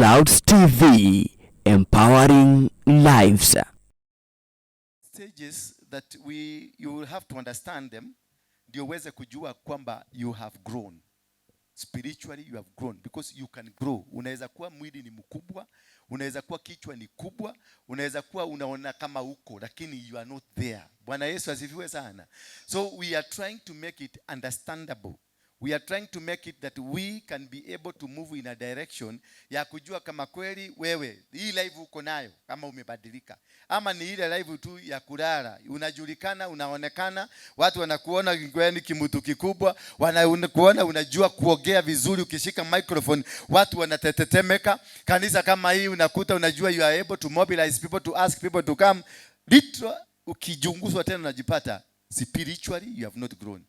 Clouds TV, empowering lives. Stages that you will have to understand them, ndio uweze kujua kwamba you have grown. Spiritually you have grown because you can grow. Unaweza kuwa mwili ni mkubwa, unaweza kuwa kichwa ni kubwa, unaweza kuwa unaona kama uko lakini you are not there. Bwana Yesu asifiwe sana. So we are trying to make it understandable. We are trying to make it that we can be able to move in a direction ya kujua kama kweli wewe hii live uko nayo kama umebadilika, ama ni ile live tu ya kulala, unajulikana, unaonekana, watu wanakuona ngweni kimutu kikubwa, wanakuona unajua kuongea vizuri, ukishika microphone watu wanatetemeka. Kanisa kama hii unakuta unajua you are able to mobilize people, to ask people to come. Literally ukijunguzwa tena unajipata spiritually you have not grown.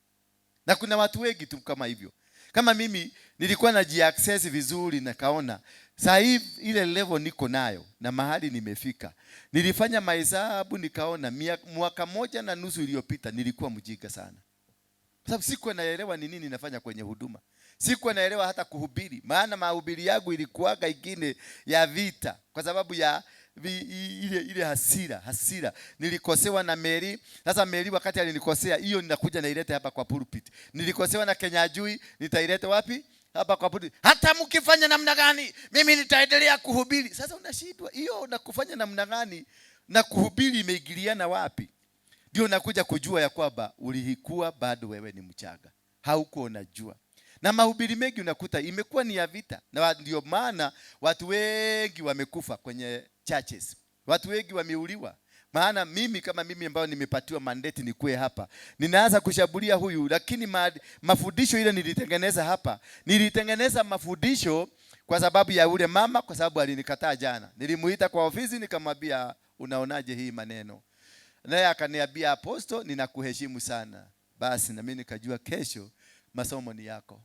Na kuna watu wengi tu kama hivyo. Kama mimi nilikuwa najiaccess vizuri na kaona sasa hivi ile level niko nayo na mahali nimefika. Nilifanya mahesabu nikaona mwaka moja na nusu iliyopita nilikuwa mjinga sana. Kwa sababu sikuwa naelewa ni nini nafanya kwenye huduma. Sikuwa naelewa hata kuhubiri. Maana mahubiri yangu ilikuwaga ingine ya vita kwa sababu ya ile hasira. Nilikosewa na Mary. Sasa Mary wakati alinikosea, hiyo ninakuja naileta hapa kwa pulpit. Nilikosewa na Kenya Jui, nitaileta wapi? Hapa kwa pulpit. Hata mkifanya namna gani, mimi nitaendelea kuhubiri. Sasa unashindwa, hiyo unakufanya namna gani na kuhubiri imeingiliana wapi? Ndio nakuja kujua ya kwamba ulikuwa bado wewe ni mchanga. Hauko unajua. Na mahubiri mengi unakuta imekuwa ni ya vita. Na ndio maana watu wengi wamekufa kwenye churches. Watu wengi wameuliwa. Maana mimi kama mimi ambao nimepatiwa mandate nikuwe hapa, ninaanza kushambulia huyu, lakini mafundisho ile nilitengeneza hapa. Nilitengeneza mafundisho kwa sababu ya ule mama, kwa sababu alinikataa jana. Nilimuita kwa ofisi nikamwambia unaonaje hii maneno? Naye akaniambia apostle, ninakuheshimu sana. Basi na mimi nikajua kesho masomo ni yako.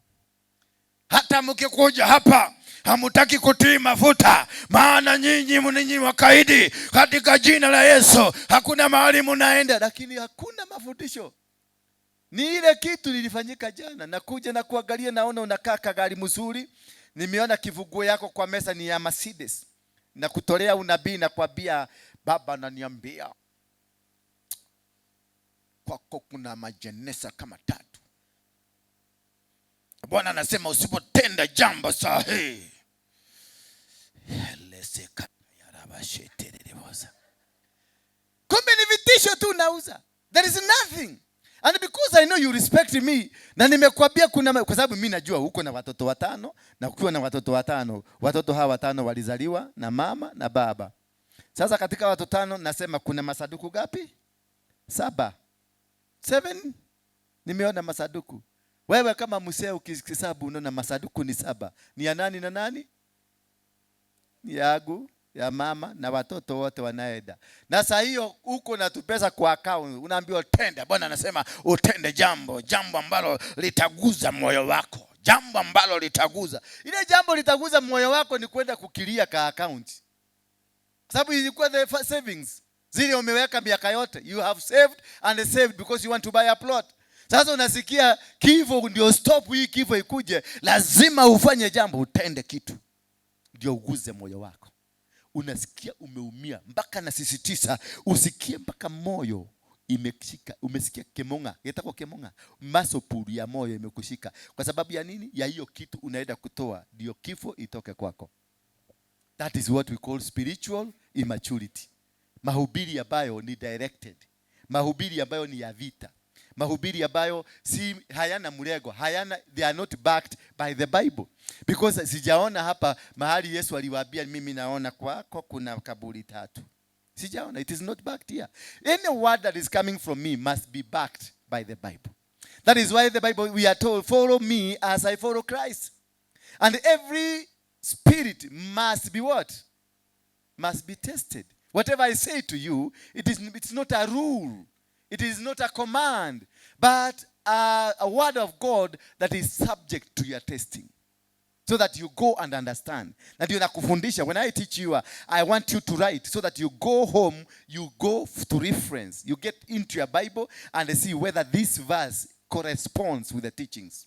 Hata mkikuja hapa hamutaki kutii mafuta, maana nyinyi wakaidi katika jina la Yesu, hakuna mahali mnaenda. Lakini hakuna mafundisho. Ni ile kitu nilifanyika jana. Nakuja na kuangalia, naona unakaa kagari mzuri, nimeona kivuguo yako kwa mesa ni ya Mercedes, na kutolea unabii na kuambia baba ananiambia kwako kuna majenesa kama 3. Bwana anasema usipotenda jambo sahihi. Kumbe ni vitisho tu unauza. There is nothing. And because I know you respect me, na nimekuambia kuna, kwa sababu mimi najua uko na watoto 5, na ukiwa na watoto 5, watoto hawa 5 walizaliwa na mama na baba. Sasa katika watoto 5 nasema kuna masaduku gapi? 7. Nimeona masaduku. Wewe kama msee ukihesabu unaona masaduku ni 7. Ni ya nani na nani? Ni yangu, ya mama na watoto wote wanaenda. Na sasa hiyo uko na tupesa kwa account, unaambiwa tenda. Bwana anasema utende jambo ambalo litaguza moyo wako. Jambo ambalo litaguza. Ile jambo litaguza moyo wako ni kwenda kukilia ka account. Sababu ilikuwa the savings. Zile umeweka miaka yote. You have saved and saved because you want to buy a plot. Sasa unasikia kifo ndio stop, hii kifo ikuje, lazima ufanye jambo, utende kitu ndio uguze moyo wako. Unasikia umeumia mpaka nasisitiza usikie mpaka moyo imekushika, umesikia kemonga, yetako kemonga, masopuru ya moyo imekushika. Kwa sababu ya nini? Ya hiyo kitu unaenda kutoa ndio kifo itoke kwako. That is what we call spiritual immaturity. Mahubiri ambayo ni directed, mahubiri ambayo ni ya vita, mahubiri ambayo si hayana mlego, they are not backed by the Bible. Because sijaona hapa mahali Yesu aliwaambia mimi naona kwako kuna kaburi 3. Sijaona, it is not backed here. Any word that is coming from me must be backed by the Bible. That is why the Bible, we are told, follow me as I follow Christ. And every spirit must be what? Must be tested. Whatever I say to you, it's not a rule. It is not a command, but a word of God that is subject to your testing. So that you go and understand. That you nakufundisha. When I teach you, I want you to write. So that you go home, you go to reference. You get into your Bible and see whether this verse corresponds with the teachings.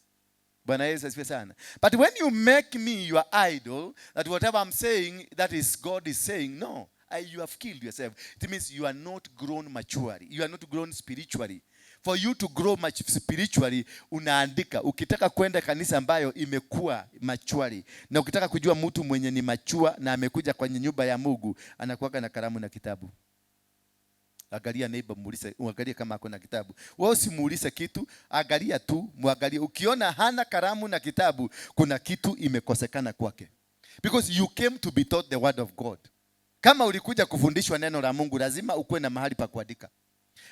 Bwana Yesu asifiwe sana. But when you make me your idol, that whatever I'm saying, that is God is saying, no, you have killed yourself. It means you are not grown maturely. You are not grown spiritually. For you to grow much spiritually, unaandika. Ukitaka kwenda kanisa ambayo imekuwa maturely, na ukitaka kujua mtu mwenye ni mature na amekuja kwenye nyumba ya Mungu, anakuwa na kalamu na kitabu. Angalia neighbor, muulize, uangalie kama ako na kitabu. Wewe usimuulize kitu, angalia tu, muangalie. Ukiona hana kalamu na kitabu, kuna kitu imekosekana kwake. Because you came to be taught the word of God. Kama ulikuja kufundishwa neno la Mungu, lazima ukuwe na mahali pa kuandika.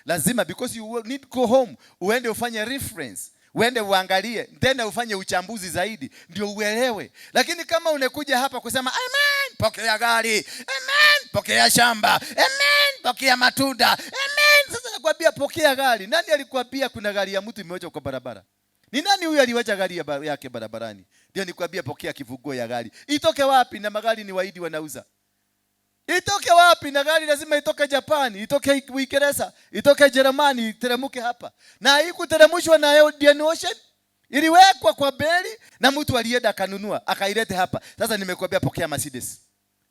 Lazima, because you need to go home, uende ufanye reference, uende uangalie, tena ufanye uchambuzi zaidi, ndio uelewe. Lakini kama unakuja hapa kusema amen, pokea gari, amen, pokea shamba, amen, pokea matunda, amen. Sasa nakwambia pokea gari. Nani alikwambia kuna gari ya mtu imeacha kwa barabara? Ni nani huyu aliwacha gari yake barabarani? Ndio nikwambia pokea kifunguo ya gari. Itoke wapi? Na magari ni waidi wanauza. Itoke wapi? Na gari lazima itoke Japani, itoke Uingereza, itoke Jerumani, iteremuke hapa. Na haikuteremshwa na Indian Ocean. Iliwekwa kwa beli na mtu alienda akanunua, akailete hapa. Sasa nimekuambia pokea Mercedes.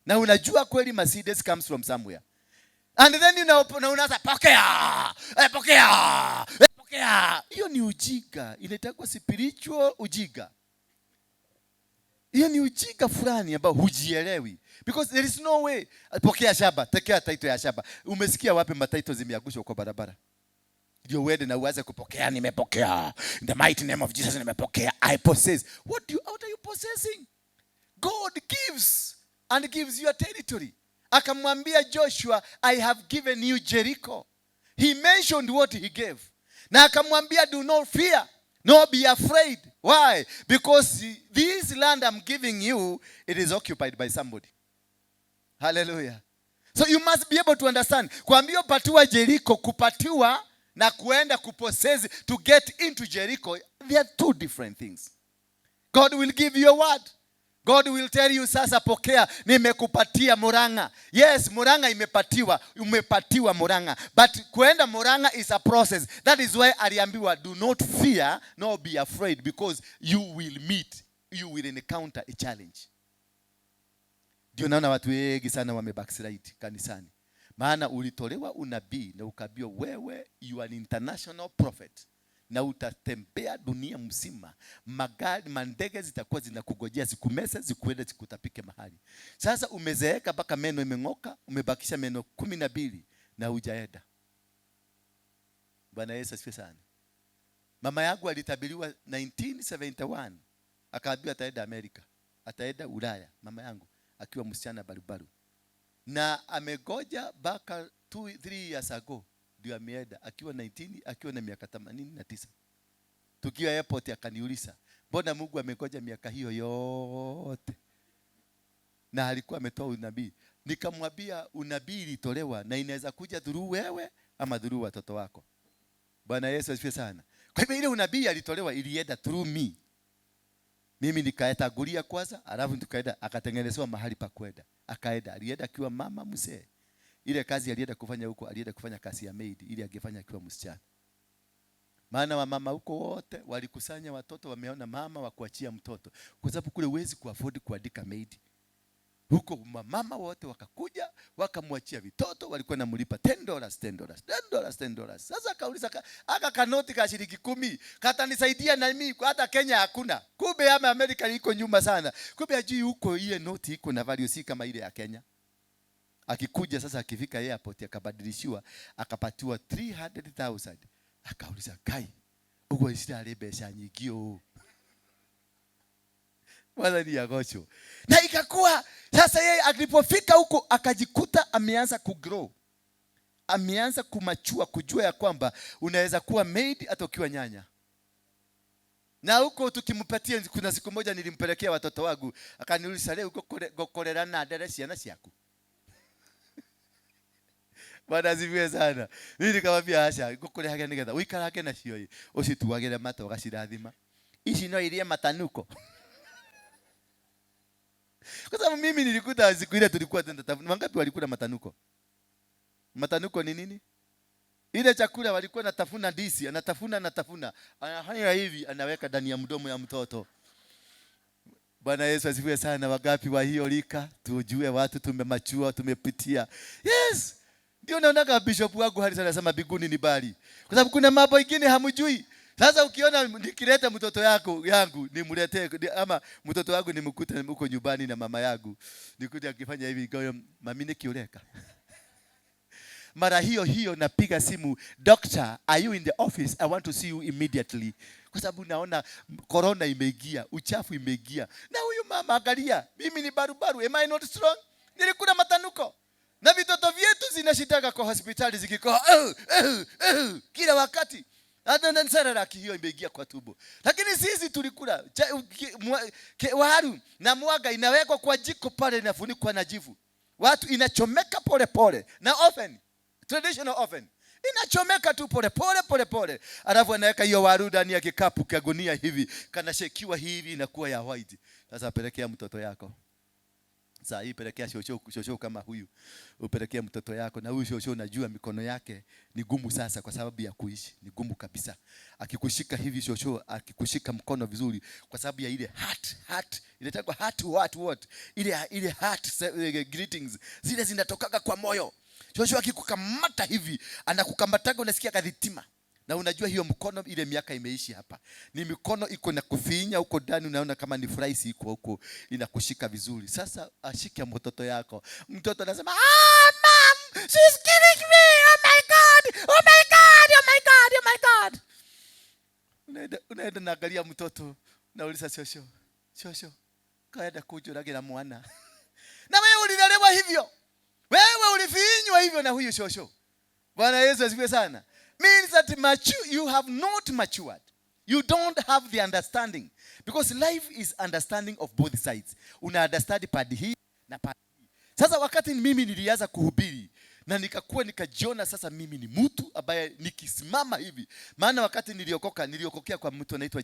Na unajua kweli Mercedes comes from somewhere. And then unaanza pokea. Pokea. Pokea. Hiyo ni ujinga. Inaitwa spiritual ujinga. Hiyo ni ujinga fulani ambao hujielewi. Because there is no way. Pokea shamba, tekea title ya shamba. Umesikia wapi mataito zimeangushwa kwa barabara? Ndio uende na uanze kupokea, nimepokea. In the mighty name of Jesus nimepokea. I possess. What are you possessing? God gives and gives you a territory. Akamwambia Joshua, I have given you Jericho. He mentioned what he gave. Na akamwambia, do not fear, nor be afraid. Why? Because this land I'm giving you, it is occupied by somebody. Hallelujah. So you must be able to understand. Kuambia patiwa Jericho, kupatiwa na kuenda kupossess, to get into Jericho, they are two different things. God will give you a word. God will tell you, sasa pokea, nimekupatia Muranga. Yes, Muranga umepatiwa Muranga. But kuenda Muranga is a process. That is why aliambiwa, do not fear, nor be afraid, because you will encounter a challenge. Ndio naona watu wengi sana wamebackslide kanisani. Maana ulitolewa unabii na ukaambiwa wewe you are an international prophet. Na utatembea dunia mzima. Magari, mandege zitakuwa zinakugojea, zikumese, zikuende, zikutapike mahali. Sasa umezeeka mpaka meno imeng'oka, umebakisha meno 12 na hujaenda. Bwana Yesu asifiwe sana. Mama yangu alitabiriwa 1971. Akaambiwa ataenda Amerika, ataenda Ulaya, mama yangu akiwa msichana barubaru. Na amegoja baka 2-3 years ago ndio ameenda akiwa 19, akiwa na miaka 89. Tukiwa airport akaniuliza, mbona Mungu amegoja miaka hiyo yote? Na alikuwa ametoa unabii. Nikamwambia unabii ilitolewa na inaweza kuja dhuru wewe ama dhuru watoto wako. Bwana Yesu asifiwe sana. Kwa hivyo ile unabii alitolewa ilienda through me. Mimi nikaeta gulia kwanza, alafu tukaenda akatengenezwa mahali pa kwenda. Akaenda, alienda akiwa mama mzee. Ile kazi alienda kufanya huko, alienda kufanya kazi ya maid ili angefanya akiwa msichana. Maana wa mama huko wote walikusanya watoto, wameona mama wa kuachia mtoto. Kwa sababu kule huwezi kuafford kuandika maid. Huko mama wote wakakuja, wakamwachia vitoto, walikuwa namlipa $10. Sasa akauliza aka kanoti ka shilingi 10, katanisaidia na mimi, hata Kenya hakuna. Kumbe ama Amerika iko nyuma sana. Kumbe ajui huko ile noti iko na value si kama ile ya Kenya. Akikuja sasa, akifika airport akabadilishiwa, akapatiwa 300,000. Akauliza kai, uko isitale pesa nyingi o. Wala ni yagocho. Na ikakuwa sasa yeye alipofika huko akajikuta ameanza kugrow. Ameanza kumachua, kujua ya kwamba unaweza kuwa maid hata ukiwa nyanya. Na huko tukimpatia, kuna siku moja nilimpelekea watoto wangu, akaniuliza leo uko korera na deresi ana siaku. Bwana asifiwe sana. Mimi nikamwambia acha gukore hage nigetha uikarage na cio usituagire mato gacirathima. Ici no irie matanuko. Kwa sababu mimi nilikuta siku ile tulikuwa tunatafuta, wangapi walikula matanuko? Matanuko ni nini? Ile chakula walikuwa natafuna ndisi, anatafuna. Anafanya hivi, anaweka ndani ya mdomo ya mtoto. Bwana Yesu asifiwe sana. Wagapi wa hiyo lika, tujue watu tumemachua, tumepitia. Yes. Ndio naona bishop wangu hali sana anasema biguni ni bali. Kwa sababu kuna mambo mengine hamjui. Sasa ukiona nikileta mtoto yangu nimletee, ama mtoto wangu nimkuta huko nyumbani na mama yangu, nikute akifanya hivi goyo mami nikioleka. Mara hiyo napiga simu, doctor, are you in the office? I want to see you immediately. Kwa sababu naona corona imeingia, uchafu imeingia. Na huyu mama angalia, mimi ni barubaru, am I not strong? Nilikula matanuko. Na vitoto vyetu zinashitaka kwa hospitali zikikoa kila wakati. Hata nsarara hiyo imeingia kwa tumbo. Lakini sisi tulikula waru na mwaga inawekwa kwa jiko pale, inafunikwa na jivu. Watu inachomeka pole pole na oven. Traditional oven. Inachomeka tu pole pole. Alafu anaweka hiyo waru ndani ya kikapu cha gunia hivi, kanashekiwa hivi inakuwa ya white. Sasa pelekea mtoto yako. Sasa hii pelekea shosho kama huyu. Upelekea mtoto yako, na huyu shosho unajua mikono yake ni gumu sasa kwa sababu ya kuishi. Ni gumu kabisa. Akikushika hivi shosho, akikushika mkono vizuri kwa sababu ya ile heart. Inaitwa heart. Ile heart greetings. Zile zinatokaga kwa moyo. Shosho akikukamata hivi, anakukamataga unasikia kadhitima. Na unajua hiyo mkono ile miaka imeishi hapa. Ni mikono iko na kufinya huko ndani, unaona kama ni fries iko huko inakushika vizuri. Sasa ashike mtoto yako. Mtoto anasema, mom, she's killing me. Oh my god. Unaenda naangalia mtoto, nauliza shosho, kaenda kujuragira mwana. Na wewe ulilelewa hivyo. Wewe ulifinywa hivyo na huyu shosho. Bwana Yesu asifiwe sana. Means that you have not matured. You don't have the understanding. Because life is understanding of both sides. Una understand pande hii na pande hii. Sasa wakati mimi nilianza kuhubiri na nikajiona sasa mimi ni mtu ambaye nikisimama hivi. Maana wakati niliokokea kwa mtu anaitwa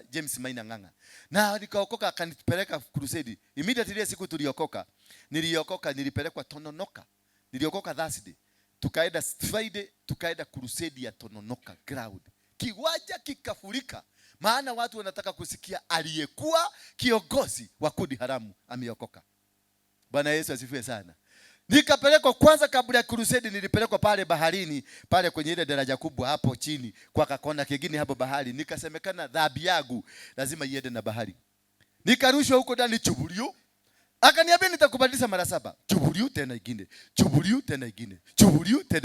James Maina Nganga. Na nikaokoka akanipeleka crusade. Immediately ile siku niliokoka nilipelekwa Tononoka. Niliokoka Thursday. Tukaenda Friday, tukaenda crusade ya Tononoka ground. Kiwanja kikafurika. Maana watu wanataka kusikia aliyekuwa kiongozi wa kundi haramu ameokoka. Bwana Yesu asifiwe sana. Nikapelekwa kwanza, kabla ya crusade nilipelekwa pale baharini, pale kwenye ile daraja kubwa hapo chini kwa kakona kingine hapo bahari. Nikasemekana dhambi yangu lazima iende na bahari. Nikarushwa huko ndani chubuliu. Akaniambia nitakubadilisha mara 7. Chubuliu tena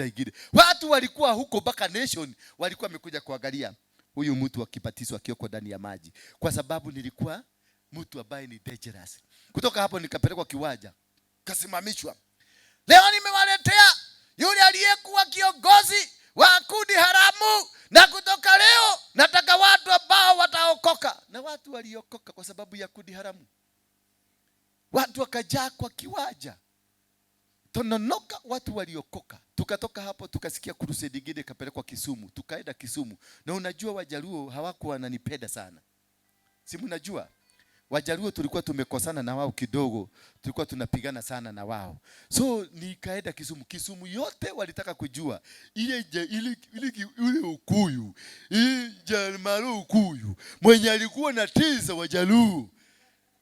ingine. Watu walikuwa huko mpaka nation walikuwa wamekuja kuangalia huyu mtu akibatizwa akioko ndani ya maji, kwa sababu nilikuwa mtu ambaye ni dangerous. Kutoka hapo nikapelekwa kiwanja, kasimamishwa. Leo nimewaletea yule aliyekuwa kiongozi wa kundi haramu, na kutoka leo nataka watu ambao wataokoka. Na watu waliokoka kwa sababu ya kundi haramu. Watu wakajaa kwa kiwanja Tononoka, watu waliokoka. Tukatoka hapo tukasikia crusade nyingine kapelekwa Kisumu. Tukaenda Kisumu. Na unajua Wajaluo hawakuwa wananipenda sana. Si mnajua? Wajaluo tulikuwa tumekosana na wao kidogo. Tulikuwa tunapigana sana na wao. So nikaenda Kisumu. Kisumu yote walitaka kujua ile Ukuyu. Jaluo Ukuyu. Mwenye alikuwa na tiza Wajaluo.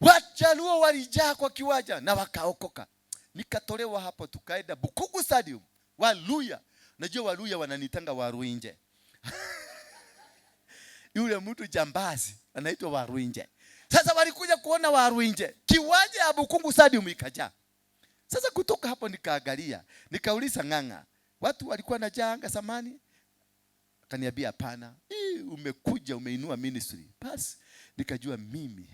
Wajaluo walijaa kwa kiwanja na wakaokoka. Nikatolewa hapo tukaenda Bukugu Stadium. Waluya. Najua Waluya wananitanga Waruinge. Yule mtu jambazi anaitwa Waruinge. Sasa walikuja kuona Waruinge. Kiwanja ya Bukugu Stadium ikajaa. Sasa kutoka hapo nikaangalia. Nikauliza Nganga, watu walikuwa na janga samani? Akaniambia hapana. Umekuja umeinua ministry. Basi nikajua mimi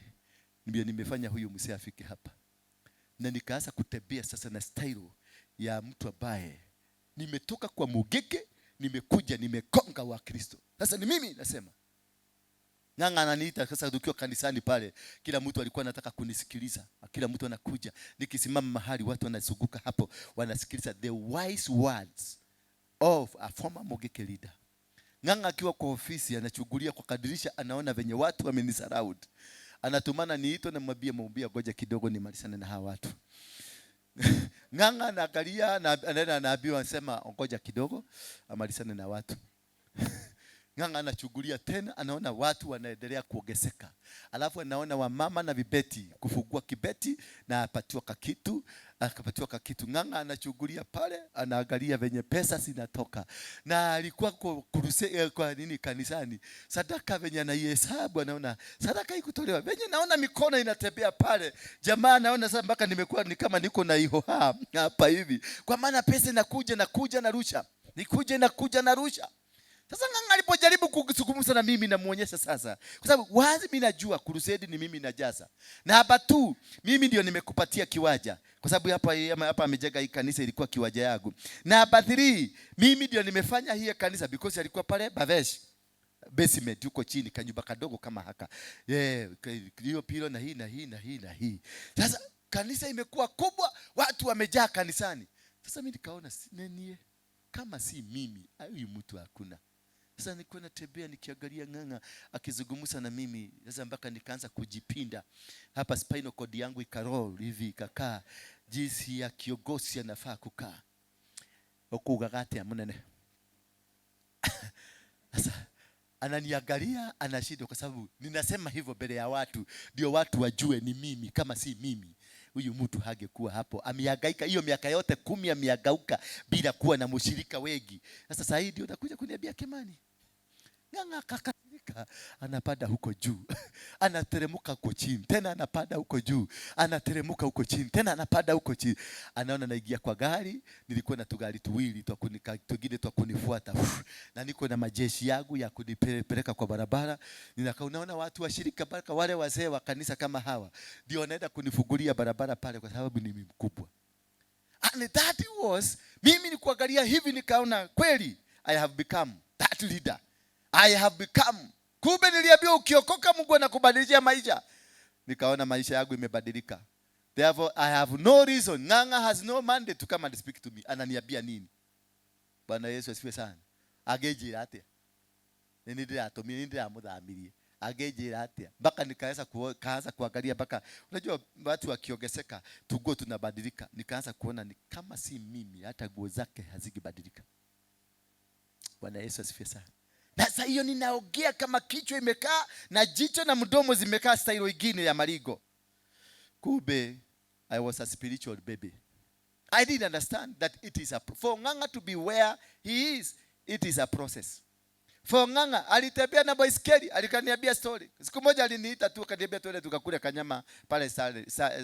ndio nimefanya huyu msee afike hapa. Na nikaanza kutembea sasa na style ya mtu ambaye nimetoka kwa Mugeke, nimekuja nimekonga wa Kristo. Sasa ni mimi nasema. Nganga ananiita sasa tukiwa kanisani pale, kila mtu alikuwa anataka kunisikiliza. Kila mtu anakuja, nikisimama mahali watu wanazunguka hapo wanasikiliza the wise words of a former Mugeke leader. Nganga akiwa kwa ofisi anachungulia kwa kadirisha, anaona venye watu wamenisaraud. Anatumana niito na mwambie ngoja kidogo nimalizane na hawa watu. Ng'ang'a anaangalia na anaenda anaambiwa, anasema ngoja kidogo amalizane na watu. Ng'ang'a anachungulia tena, anaona watu wanaendelea kuongezeka. Alafu anaona wamama na vibeti kufungua kibeti na apatiwa kakitu, akapatiwa kakitu. Ng'ang'a anachungulia pale, anaangalia venye pesa zinatoka. Na alikuwa kwa nini kanisani, sadaka venye anaihesabu, anaona sadaka ikutolewa. Venye naona mikono inatembea pale, jamaa anaona sasa mpaka nimekuwa ni kama niko na ihoha hapa hivi. Kwa maana pesa inakuja na rusha. Nikuje na kuja na rusha. Sasa Ng'ang'a alipojaribu kuzungumza na mimi, namuonyesha sasa, kwa sababu wazi mimi najua crusade ni mimi najaza. Na hapa tu mimi ndio nimekupatia kiwanja, kwa sababu hapa amejenga hii kanisa, ilikuwa kiwanja yangu. Na hapa 3 mimi ndio nimefanya hii kanisa, because alikuwa pale Bavesh basement yuko chini kanyumba kadogo kama haka. Hiyo pilo na hii. Sasa kanisa imekuwa kubwa, watu wamejaa kanisani. Sasa mimi nikaona nini kama si mimi, huyu mtu hakuna. Sasa nilikuwa natembea nikiangalia Ng'ang'a akizungumza na mimi. Sasa mpaka nikaanza kujipinda. Hapa spinal cord yangu ikarol hivi ikakaa jinsi ya kiongozi anafaa kukaa. Okugagate ya munene. Sasa ananiangalia, anashindwa, kwa sababu ninasema hivyo mbele ya watu ndio watu wajue ni mimi. Kama si mimi, huyu mtu hangekuwa hapo. Amehangaika hiyo miaka yote 10, amehangaika bila kuwa na mshirika wengi. Sasa sasa hivi utakuja kuniambia Kimani? Ng'ang'a kakasirika, anapanda huko juu, anateremka huko chini, tena anapanda huko juu, anateremka huko chini, tena anapanda huko chini. Anaona naingia kwa gari, nilikuwa na tugari tuwili tugine twa kunifuata, na niko na majeshi yangu ya kunipeleka kwa barabara. Unaona watu washirika baraka, wale wazee wa kanisa kama hawa ndio wanaenda kunifungulia barabara pale, kwa sababu ni mkubwa. And that was mimi nikuangalia hivi, nikaona kweli I have become that leader. I have become. Kumbe niliambiwa ukiokoka Mungu anakubadilishia maisha. Nikaona maisha yangu imebadilika. Therefore I have no reason. Ng'ang'a has no mandate to come and speak to me. Ananiambia nini? Bwana Yesu asifiwe sana. Agejira atia. Ndio atomie, ndio amudhamirie. Agejira atia. Mpaka nikaanza kuangalia, mpaka unajua watu wakiongezeka tugo tunabadilika. Nikaanza kuona ni kama si mimi, hata nguo zake hazikibadilika. Bwana Yesu asifiwe sana. Na sasa hiyo ninaongea kama kichwa imekaa na jicho na mdomo zimekaa style nyingine ya marigo. Kumbe I was a spiritual baby. I didn't understand that it is for Ng'ang'a to be where he is, it is a process. For Ng'ang'a alitembea na baiskeli, alikaniambia story. Siku moja aliniita tu akaniambia tuende tukakule kanyama pale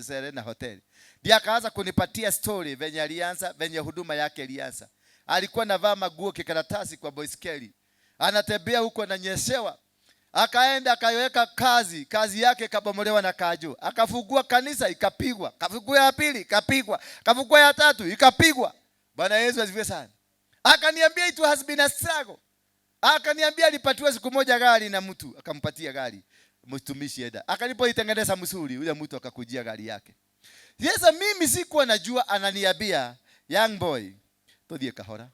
Serena Hotel. Ndiye akaanza kunipatia story venye alianza, venye huduma yake ilianza. Alikuwa anavaa maguo kikaratasi kwa baiskeli. Anatembea huko ananyeshewa. Akaenda akaiweka kazi yake kabomolewa na kajo. Akafungua kanisa ikapigwa. Kafungua ya pili ikapigwa. Kafungua ya tatu ikapigwa. Bwana Yesu asifiwe sana. Akaniambia it has been a struggle. Akaniambia alipatiwa siku moja gari na mtu, akampatia gari. Mtumishi eda. Akanipoitengeneza msuri, yule mtu akakujia gari yake. Sasa mimi sikuwa najua ananiambia young boy, todie kahora.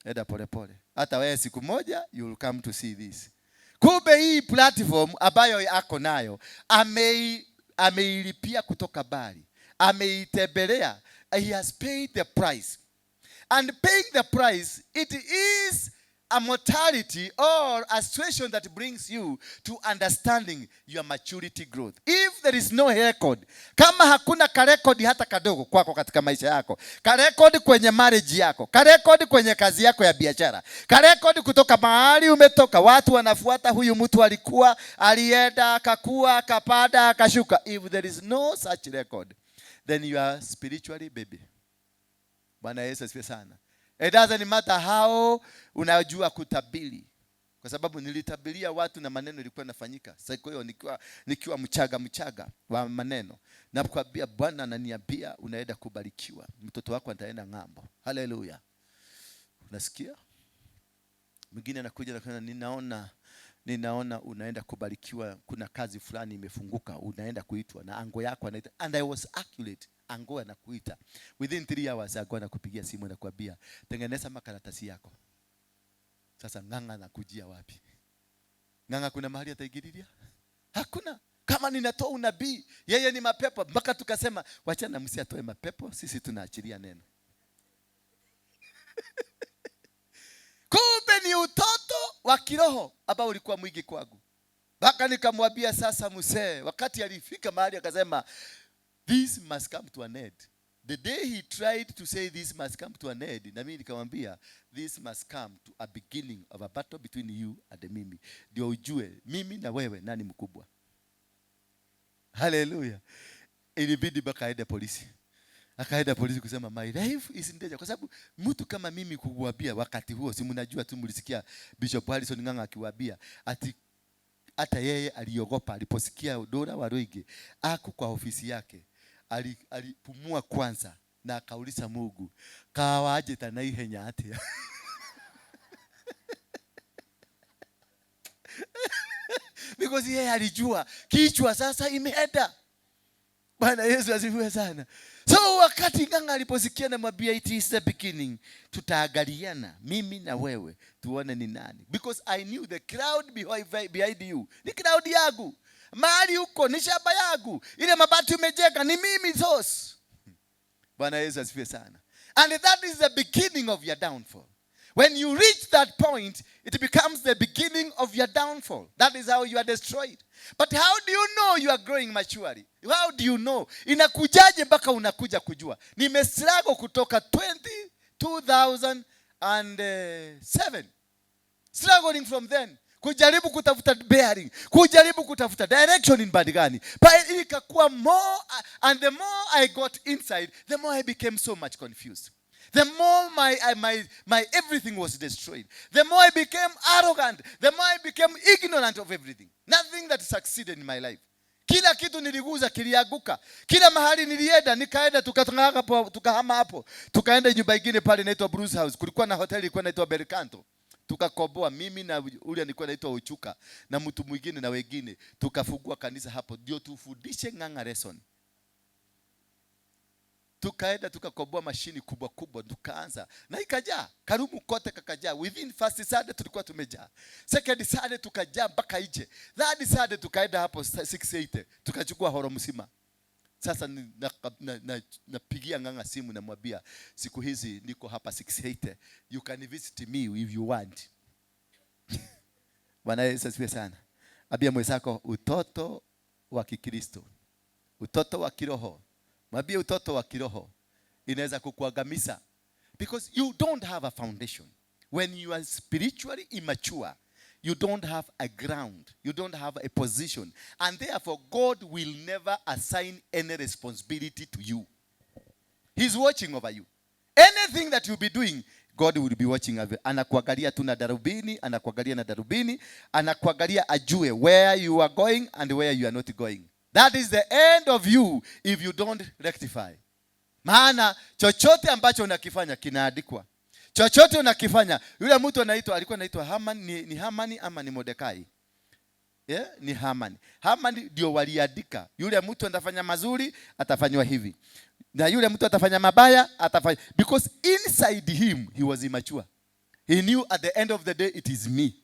Eda pole pole. Hata wewe siku moja you will come to see this. Kumbe hii platform ambayo ako nayo ameilipia kutoka Bali. Ameitembelea. He has paid the price. And paying the price, it is a mortality or a situation that brings you to understanding your maturity growth. If there is no record, kama hakuna karekodi hata kadogo kwako katika maisha yako, karekodi kwenye marriage yako, karekodi kwenye kazi yako ya biashara, karekodi kutoka mahali umetoka, watu wanafuata huyu mtu alikuwa, alienda, akakua, akapanda, akashuka. If there is no such record, then you are spiritually baby. Bwana Yesu asifiwe sana. It doesn't matter how unajua kutabiri. Kwa sababu nilitabiria watu na maneno ilikuwa yanafanyika. Sasa kwa hiyo nikiwa mchaga wa maneno. Na kuambia Bwana ananiambia unaenda kubarikiwa. Mtoto wako ataenda ng'ambo. Haleluya. Unasikia? Mwingine anakuja na ninaona unaenda kubarikiwa, kuna kazi fulani imefunguka, unaenda kuitwa na ango yako anaita. And I was accurate. Ango anakuita. Within 3 hours ango anakupigia simu na kuambia tengeneza makaratasi yako. Sasa Ng'ang'a anakujia wapi? Ng'ang'a kuna mahali ataingililia? Hakuna. Kama ninatoa unabii, yeye ni mapepo. Mpaka tukasema wachana msiatoe mapepo, sisi tunaachilia neno. Kumbe ni utoto wa kiroho ambao ulikuwa mwingi kwangu. Mpaka nikamwambia sasa mzee, wakati alifika mahali akasema this must come to an end. The day he tried to say this must come to an end, na mimi nikamwambia this must come to a beginning of a battle between you and mimi. Ndio ujue mimi na wewe nani mkubwa. Hallelujah. Ilibidi mpaka aende polisi. Akaenda polisi kusema my life is in danger. Kwa sababu mtu kama mimi kukuambia wakati huo, si mnajua tu mlisikia Bishop Harrison Ng'ang'a akiwaambia ati hata yeye aliogopa aliposikia Dora Waruinge ako kwa ofisi yake. Alipumua kwanza na akauliza Mungu, kawaje tana ihenya atia. Because yeye alijua kichwa sasa imeenda. Bwana Yesu asifiwe sana. So wakati Ng'ang'a aliposikia na mwambia it is the beginning, tutaangaliana mimi na wewe tuone ni nani. Because I knew the crowd behind you. Ni crowd yangu. Mahali huko ni shamba yangu. Ile mabati umejenga ni mimi source. Bwana Yesu asifiwe sana. And that is the beginning of your downfall. When you reach that point, it becomes the beginning of your downfall. That is how you are destroyed. But how do you know you are growing maturely? How do you know? Inakujaje mpaka unakuja kujua? Nimestruggle kutoka 2007. Struggling from then. Kujaribu kutafuta bearing. Kujaribu kutafuta direction in bad gani. But ikakuwa more, and the more I got inside, the more I became so much confused. The more my everything was destroyed. The more I became arrogant. The more I became ignorant of everything. Nothing that succeeded in my life. Kila kitu niliguza kilianguka. Kila mahali nilienda, nikaenda tukahama hapo. Tukaenda nyumba nyingine pale inaitwa Bruce House. Kulikuwa na hoteli ilikuwa inaitwa Belcanto. Tukakoboa mimi na ule alikuwa anaitwa Uchuka na mtu mwingine na wengine. Tukafungua kanisa hapo ndio tufundishe Ng'ang'a lesson. Tukaenda tukakoboa mashini kubwa kubwa tukaanza na ikajaa Karumu kote kakajaa. Within first Sunday tulikuwa tumejaa, second Sunday tukajaa mpaka nje, third Sunday tukaenda hapo 680 tukachukua horo mzima. Sasa napigia Ng'ang'a simu na mwambia siku hizi niko hapa 680, you can visit me if you want. Bwana Yesu asifiwe sana. Abia mwenzako utoto wa Kikristo, utoto wa kiroho. Mwambie utoto wa kiroho inaweza kukuangamiza because you don't have a foundation. When you are spiritually immature, you don't have a ground, you don't have a position, and therefore God will never assign any responsibility to you. He's watching over you. Anything that you'll be doing, God will be watching over you. Anakuangalia tu na darubini, anakuangalia na darubini, anakuangalia ajue where you are going and where you are not going. That is the end of you if you don't rectify. Maana chochote ambacho unakifanya kinaandikwa. Chochote unakifanya, yule mtu alikuwa anaitwa Haman, ni Hamani ama ni Mordekai? Yeah, ni Hamani. Hamani ndio waliandika. Yule mtu atafanya mazuri, atafanywa hivi. Na yule mtu atafanya mabaya, atafanya. Because inside him, he was immature. He knew at the end of the day, it is me.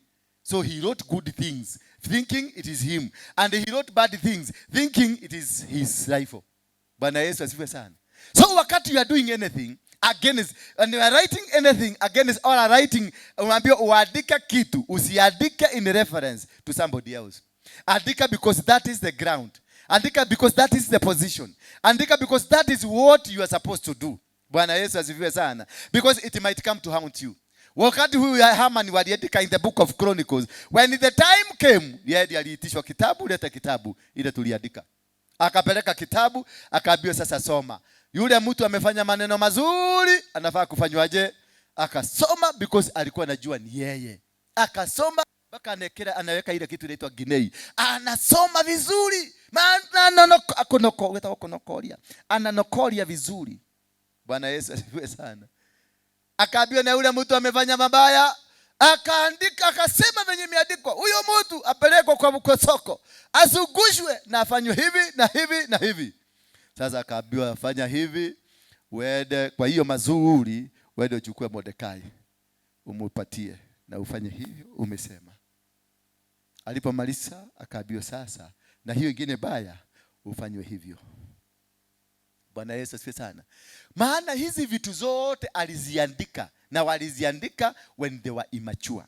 So he wrote good things, thinking it is him. And he wrote bad things, thinking it is his life. Bwana Yesu asifiwe sana. So wakati you are doing anything against, and you are writing anything against, or are writing, unaambiwa uandika kitu, usiandike in reference to somebody else. Andika because that is the ground. Andika because that is the position. Andika because that is what you are supposed to do. Bwana Yesu asifiwe sana. Because it might come to haunt you. Wakati huyu Haman waliandika in the book of Chronicles, when the time came, yeye aliitishwa kitabu, leta kitabu ile tuliandika. Akapeleka kitabu, akaambiwa sasa soma. Yule mtu amefanya maneno mazuri, anafaa kufanywaje? Akasoma because alikuwa anajua ni yeye. Akasoma mpaka anaweka ile kitu inaitwa ginei. Anasoma vizuri. Maana ananokolia vizuri. Bwana Yesu asifiwe sana. Akaambiwa na yule mtu amefanya mabaya, akaandika akasema venye imeandikwa, huyo mtu apelekwe kwa soko, asugushwe na afanywe hivi na hivi na hivi. Sasa akaambiwa afanya hivi, uende kwa hiyo mazuri, uende uchukue Mordekai, umupatie na ufanye hivyo umesema. Alipomaliza akaambiwa sasa na hiyo ingine baya ufanywe hivyo. Bwana Yesu asifiwe sana. Maana hizi vitu zote aliziandika, na waliziandika when they were immature.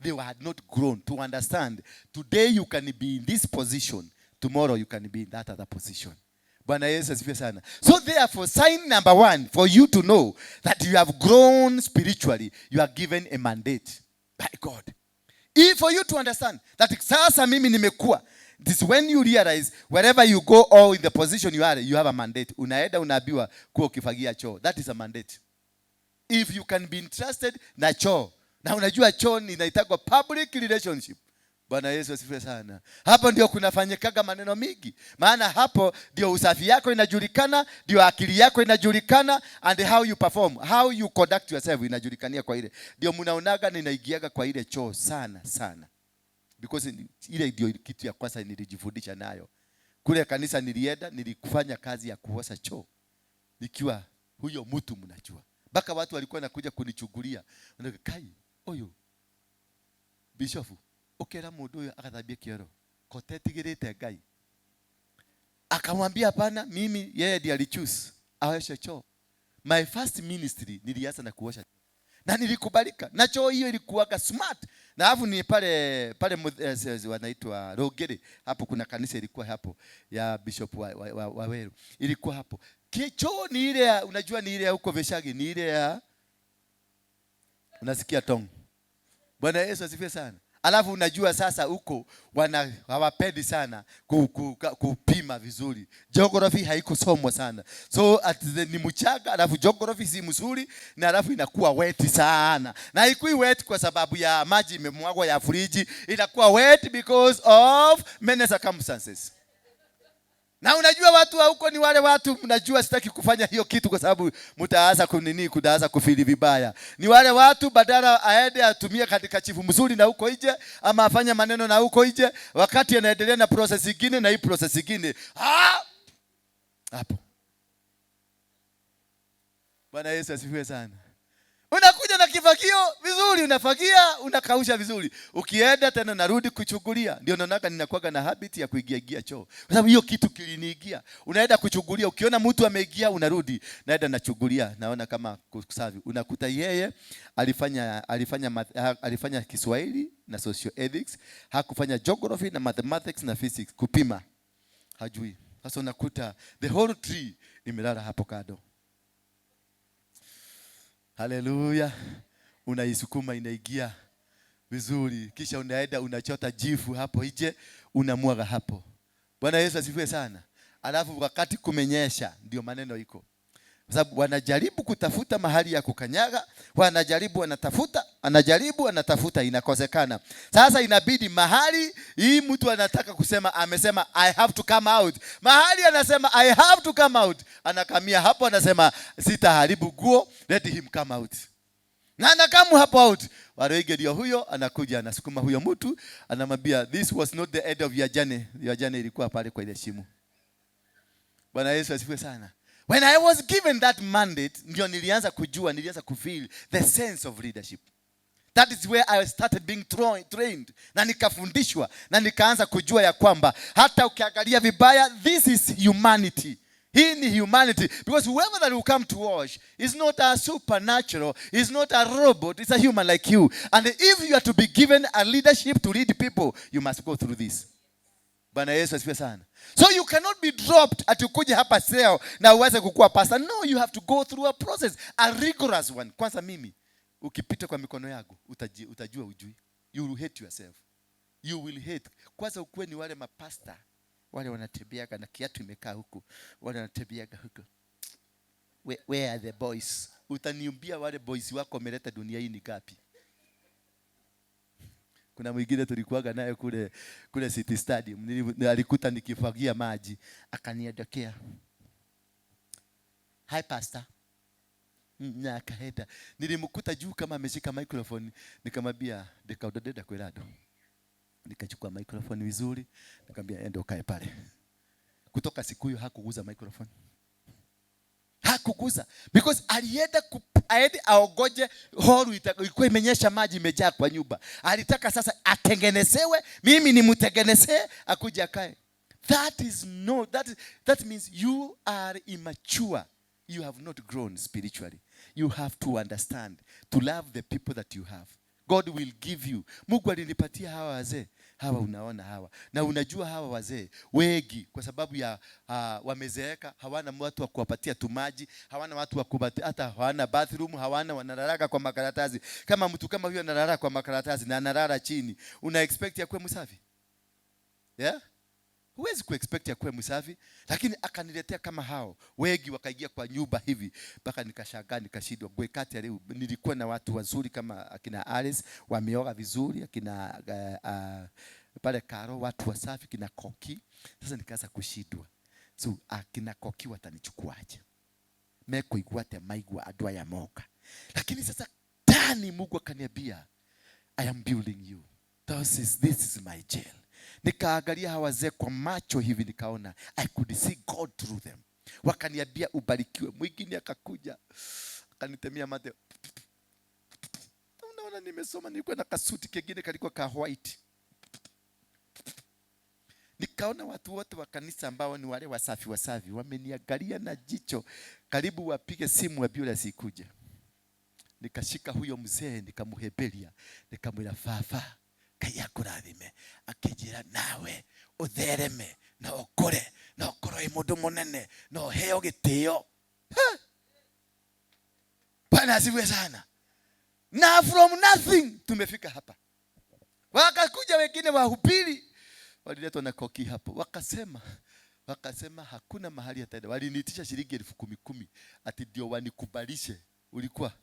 They had not grown to understand. Today you can be in this position, tomorrow you can be in that other position. Bwana Yesu asifiwe sana. So therefore, sign number 1 for you to know that you have grown spiritually, you are given a mandate by God. If for you to understand that sasa mimi nimekuwa, this is when you realize wherever you go or in the position you are, you have a mandate. Unaenda unaambiwa kuwa ukifagia choo. That is a mandate. If you can be entrusted na choo, na unajua choo inaitagwa public relationship. Bwana Yesu asifiwe sana. Hapo ndio kunafanyikaga maneno mingi. Maana hapo ndio usafi yako inajulikana, ndio akili yako inajulikana, and how you perform, how you conduct yourself inajulikania kwa ile. Ndio mnaonaga ninaigiaga kwa ile choo sana sana. Because ile ndio kitu ya kwanza nilijifundisha nayo. Kule kanisa nilienda, nilikufanya kazi ya kuosha choo. Nikiwa huyo mtu mnajua. Baka watu walikuwa nakuja kunichugulia. Kai, oyo. Bishofu, okera mundu uyu akathambia kioro. Kotetigirite Ngai. Akamwambia hapana, mimi yeye ndiye alichoose aoshe choo. My first ministry nilianza na kuosha choo. Na nilikubalika. Na choo hiyo ilikuwaga smart. Na hapo ni pale wanaitwa Rogere. Hapo kuna kanisa ilikuwa hapo ya Bishop Waweru. Ilikuwa hapo. Choo ni ile ya, unajua ni ile ya huko Veshagi, ni ile ya unasikia tong. Bwana Yesu asifiwe sana. Alafu unajua sasa huko hawapendi sana kupima vizuri. Geography haikusomwa sana. So ni mchanga, alafu geography si mzuri, na alafu inakuwa wet sana. Na haikui wet kwa sababu ya maji imemwagwa ya friji, inakuwa wet because of many circumstances. Na unajua watu wa huko ni wale watu, mnajua sitaki kufanya hiyo kitu kwa sababu mtaanza kudaanza kufili vibaya. Ni wale watu badala aende atumie katika chifu mzuri na huko nje, ama afanye maneno na huko nje, wakati anaendelea na process nyingine na hii process nyingine. Hapo. Bwana Yesu asifiwe sana. Unakuja na kifagio vizuri, unafagia, unakausha vizuri. Ukienda tena narudi kuchugulia. Ndio naonaka ninakuwa na habit ya kuigia choo. Kwa sababu hiyo kitu kiliniigia. Unaenda kuchugulia, ukiona mtu ameigia unarudi, naenda nachugulia, naona kama kusafi. Unakuta yeye alifanya Kiswahili na social ethics, hakufanya geography na mathematics na physics kupima. Hajui. Sasa unakuta the whole tree imelala hapo kado. Haleluya. Unaisukuma inaigia vizuri, kisha unaenda unachota jifu hapo nje, unamwaga hapo. Bwana Yesu asifiwe sana. Alafu wakati kumenyesha ndio maneno iko. Kwa sababu wanajaribu kutafuta mahali ya kukanyaga, anatafuta inakosekana. Sasa inabidi mahali hii mtu anataka kusema, amesema I have to come out. Mahali anasema I have to come out, anakamia hapo, anasema sitaharibu guo, let him come out. Na anakamu hapo out. Waruinge ndio huyo anakuja anasukuma huyo mtu, anamwambia this was not the end of your journey. Your journey ilikuwa pale kwa ile shimo. Bwana Yesu asifiwe sana. When I was given that mandate, ndio nilianza kufeel the sense of leadership. That is where I started being trained. Na nikafundishwa, na nikaanza kujua ya kwamba hata ukiangalia vibaya, this is humanity. Hii ni humanity. Because whoever that will come to wash is not a supernatural, is not a robot, it's a human like you. And if you are to be given a leadership to lead people, you must go through this. Bwana Yesu asifiwe sana. So you cannot be dropped atukuja hapa seo na uweze kukua pastor. No, you have to go through a process, a rigorous one. Kwanza mimi, ukipita kwa mikono yangu, utajua ujui. You will hate yourself. You will hate. Kwanza ukuwe ni wale mapasta, wale wanatembeaga na kiatu imekaa huku, wale wanatembeaga huku. Where are the boys? Utaniumbia wale boys wako wameleta dunia hii ni gapi? Kuna mwingine tulikuwaga naye kule City Stadium. Alikuta nikifagia maji, akaniondokea. Hi pastor. Na akaenda. Nilimkuta juu kama ameshika microphone, nikamwambia ndikaudodeda kwelado. Nikachukua microphone vizuri, nikamwambia enda ukae pale. Kutoka siku hiyo hakuguza microphone. Hakuguza because alienda aogoje holu ilikuwa imenyesha maji imejaa kwa nyumba. Alitaka sasa atengenezewe, mimi nimtengenezee akuje akae. That means you are immature. You have not grown spiritually. You have to understand, to love the people that you have. God will give you. Mungu alinipatia hawa wazee. Hawa unaona hawa. Na unajua hawa wazee wengi kwa sababu ya wamezeeka, hawana watu wa kuwapatia tumaji, hawana watu wa kupatia, hata hawana bathroom, hawana, wanalala kwa makaratasi. Kama mtu kama huyo analala kwa makaratasi na analala chini, una expect ya kuwa msafi? Yeah? Huwezi kuexpect ya kuwa msafi, lakini akaniletea kama hao. Wengi wakaingia kwa nyumba hivi, mpaka nikashangaa nikashindwa. Gwekati leo nilikuwa na watu wazuri kama akina Alice, wameoga vizuri, akina pale Karo, watu wasafi, kina Koki. Sasa nikaanza kushindwa. So akina Koki watanichukuaje? Meko igwate maigwa adwa ya moka. Lakini sasa ndani Mungu akaniambia, I am building you. This is my jail. Nikaangalia hawa wazee kwa macho hivi, nikaona I could see God through them. Wakaniambia ubarikiwe. Mwingine akakuja akanitemia mate. Unaona nimesoma, nilikuwa na kasuti kingine kalikuwa ka white. Nikaona watu wote wa kanisa ambao ni wale wasafi wameniangalia na jicho karibu wapige simu ambulance ikuje. Nikashika huyo mzee nikamuhebelia, nikamwila fafa kaya kurathime, akijira nawe uthereme na ukore na ukoroe mundu munene na uheo gitio. Bwana asifiwe sana. Na from nothing tumefika hapa. Wakakuja wengine wahubiri, waliletwa na Koki hapo, wakasema hakuna mahali ataenda. Waliniitisha shilingi 10,000 ati ndio wanikubalishe. Ulikuwa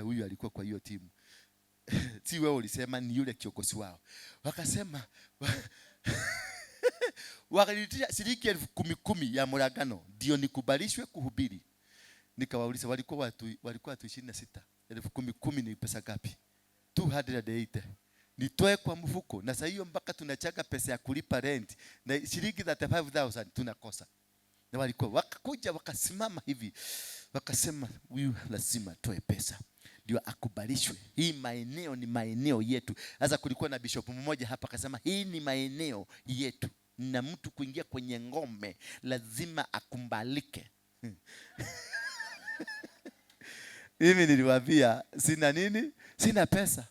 huyu alikuwa kwa hiyo timu. Si wewe ulisema, ni yule kiongozi wao. Wakasema wakaniitisha shilingi 10,000 ya muragano ndio nikubalishwe kuhubiri. Nikawauliza walikuwa watu 26. 10,000 ni pesa ngapi? 280. Nitoe kwa mfuko, na sasa hiyo mpaka tunachaga pesa ya kulipa rent na shilingi 35,000 tunakosa. Na walikuwa wakakuja wakasimama hivi, wakasema huyu lazima toe pesa ndio akubalishwe. Hii maeneo ni maeneo yetu. Sasa kulikuwa na bishop mmoja hapa akasema hii ni maeneo yetu, na mtu kuingia kwenye ngome lazima akumbalike. Mimi niliwaambia sina nini? Sina pesa.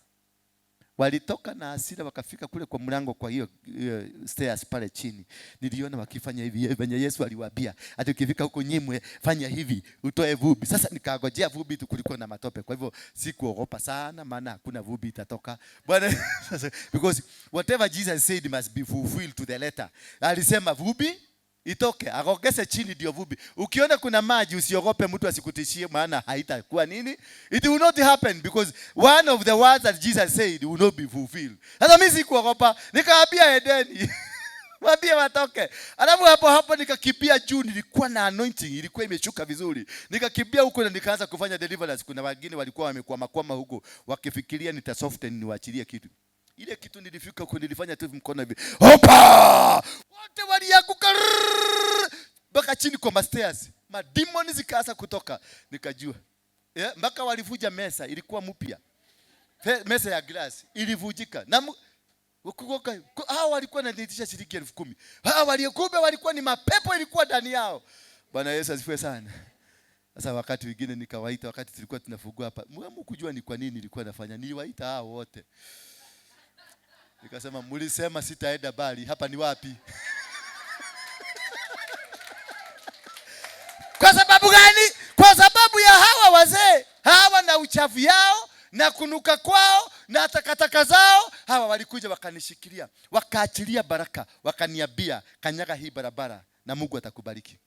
Walitoka na hasira wakafika kule kwa mlango, kwa hiyo stairs pale chini. Niliona wakifanya hivi, venye Yesu aliwaambia ati ukifika huko nyimwe fanya hivi utoe vumbi. Sasa nikagojea vumbi tu, kulikuwa na matope. Kwa hivyo sikuogopa sana, maana hakuna vumbi itatoka. Bwana because whatever Jesus said must be fulfilled to the letter. Alisema vumbi itoke, akogese chini ndio vumbi. Ukiona kuna maji usiogope, mtu asikutishie, maana haitakuwa nini? It will not happen because one of the words that Jesus said will not be fulfilled. Sasa mimi sikuogopa, nikaambia Edeni waambie watoke. Alafu hapo nikakimbia juu, nilikuwa na anointing, ilikuwa imeshuka vizuri. Nikakimbia huko na nikaanza kufanya deliverance. Kuna wengine walikuwa wamekwama huko wakifikiria nitasoften niwaachilie kitu. Ile kitu nilifika huko nilifanya tu mkono hivi. Hopa! Wote walianguka mpaka chini kwa stairs. Mademoni zikaanza kutoka. Nikajua. Mpaka walivuja mesa, ilikuwa mpya. Mesa ya glass ilivujika. Na hao walikuwa wananiitisha shilingi 10,000. Hao walikuwa ni mapepo, ilikuwa ndani yao. Bwana Yesu asifiwe sana. Sasa wakati wengine nikawaita, wakati tulikuwa tunafungua hapa. Mwamu kujua ni kwa nini nilikuwa nafanya. Niliwaita hao wote. Nikasema mlisema sitaenda bali, hapa ni wapi? Kwa sababu gani? Kwa sababu ya hawa wazee, hawa na uchafu yao na kunuka kwao na takataka zao. Hawa walikuja wakanishikilia, wakaachilia baraka, wakaniambia kanyaga hii barabara na Mungu atakubariki.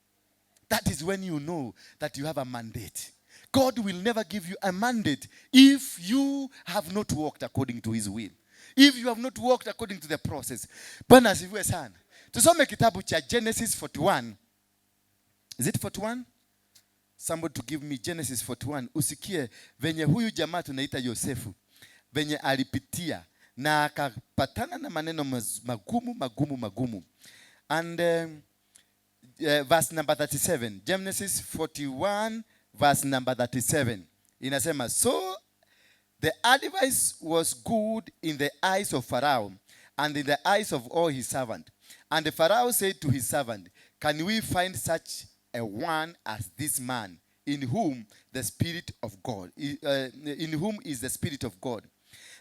That is when you know that you have a mandate. God will never give you a mandate if you have not walked according to his will. If you have not walked according to the process. Bwana asifiwe sana. Tusome kitabu cha Genesis 41. Is it 41? Somebody to give me Genesis 41. Usikie venye huyu jamaa tunaita Yosefu, venye alipitia na akapatana na maneno magumu. And verse number 37. Genesis 41 verse number 37. Inasema, so the advice was good in the eyes of Pharaoh and in the eyes of all his servants. And the Pharaoh said to his servant, can we find such a one as this man, in whom the Spirit of God, in whom is the Spirit of God?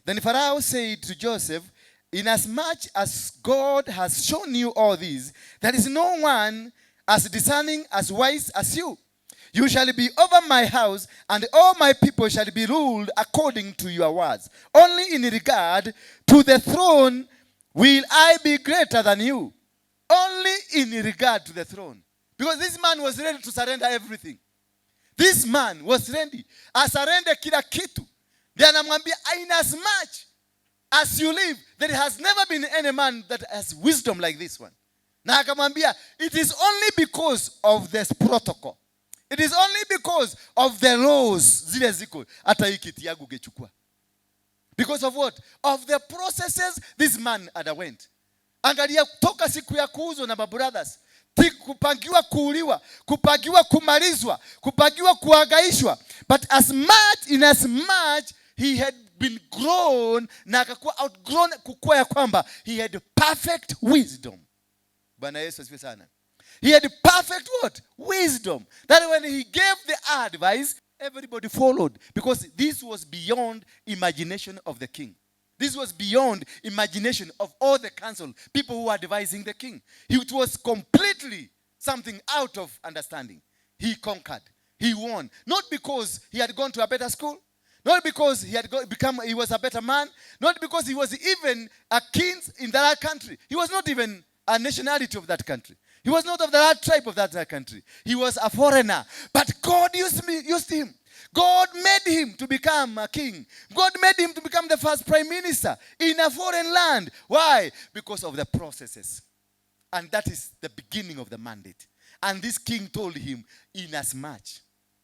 Then Pharaoh said to Joseph, inasmuch as God has shown you all these, there is no one as discerning, as wise as you. You shall be over my house, and all my people shall be ruled according to your words. Only in regard to the throne will I be greater than you. Only in regard to the throne. Because this man was ready to surrender everything. This man was ready. Asarende kila kitu. Ndiye anamwambia, inasmuch as you live, there has never been any man that has wisdom like this one. Na akamwambia, it is only because of this protocol. It is only because of the laws zile ziko hata hii kiti yangu ungechukua. Because of what? Of the processes this man underwent. Angalia toka siku ya kuuzwa na brothers, kupangiwa kuuliwa, kupangiwa kumalizwa, kupangiwa kuhangaishwa. But as much he had been grown na akakuwa outgrown, kukua ya kwamba he had perfect wisdom. Bwana Yesu asifiwe sana. He had perfect what? Wisdom. That when he gave the advice, everybody followed. Because this was beyond imagination of the king. This was beyond imagination of all the council, people who were advising the king. It was completely something out of understanding. He conquered. He won. Not because he had gone to a better school. Not because he had he was a better man. Not because he was even a king in that country. He was not even a nationality of that country. He was not of the right tribe of that country. He was a foreigner. But God used him. God made him to become a king. God made him to become the first prime minister in a foreign land. Why? Because of the processes. And that is the beginning of the mandate. And this king told him, inasmuch